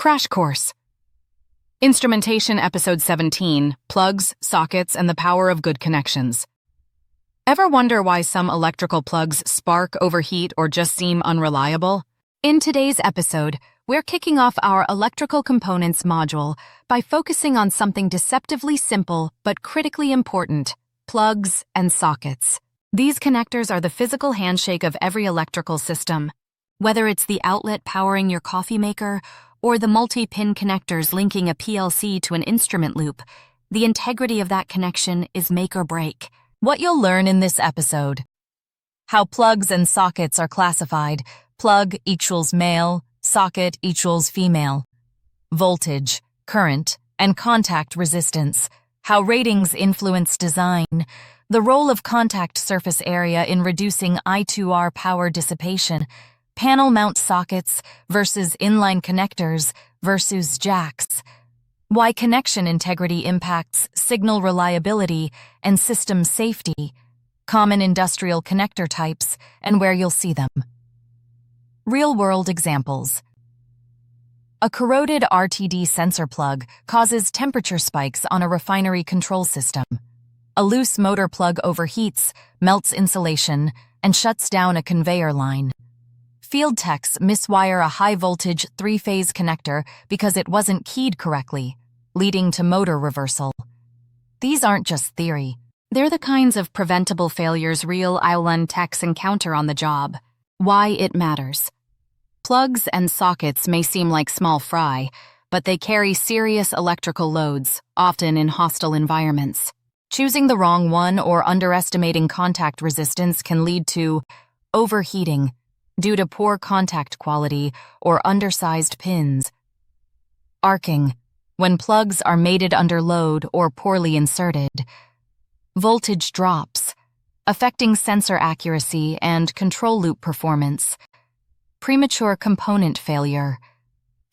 Crash Course Instrumentation Episode 17, Plugs, Sockets, and the Power of Good Connections. Ever wonder why some electrical plugs spark, overheat, or just seem unreliable? In today's episode, we're kicking off our electrical components module by focusing on something deceptively simple but critically important: plugs and sockets. These connectors are the physical handshake of every electrical system. Whether it's the outlet powering your coffee maker or the multi-pin connectors linking a PLC to an instrument loop, the integrity of that connection is make or break. What you'll learn in this episode: how plugs and sockets are classified. Plug equals male, socket equals female. Voltage, current, and contact resistance. How ratings influence design. The role of contact surface area in reducing I2R power dissipation. Panel mount sockets versus inline connectors versus jacks. Why connection integrity impacts signal reliability and system safety. Common industrial connector types and where you'll see them. Real-world examples. A corroded RTD sensor plug causes temperature spikes on a refinery control system. A loose motor plug overheats, melts insulation, and shuts down a conveyor line. Field techs miswire a high-voltage 3-phase connector because it wasn't keyed correctly, leading to motor reversal. These aren't just theory. They're the kinds of preventable failures real ILN techs encounter on the job. Why it matters. Plugs and sockets may seem like small fry, but they carry serious electrical loads, often in hostile environments. Choosing the wrong one or underestimating contact resistance can lead to overheating due to poor contact quality or undersized pins. Arcing, when plugs are mated under load or poorly inserted. Voltage drops, affecting sensor accuracy and control loop performance. Premature component failure,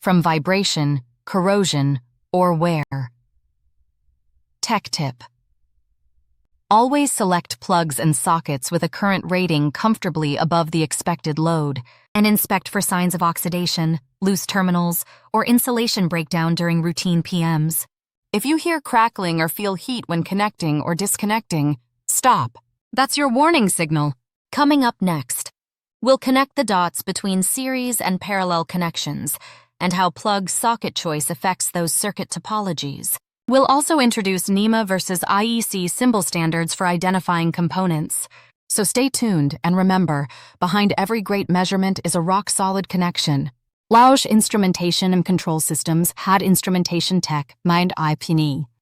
from vibration, corrosion, or wear. Tech tip: always select plugs and sockets with a current rating comfortably above the expected load, and inspect for signs of oxidation, loose terminals, or insulation breakdown during routine PMs. If you hear crackling or feel heat when connecting or disconnecting, stop. That's your warning signal. Coming up next, we'll connect the dots between series and parallel connections and how plug-socket choice affects those circuit topologies. We'll also introduce NEMA versus IEC symbol standards for identifying components. So stay tuned and remember, behind every great measurement is a rock-solid connection. Lausch Instrumentation and Control Systems had instrumentation tech, mind IP.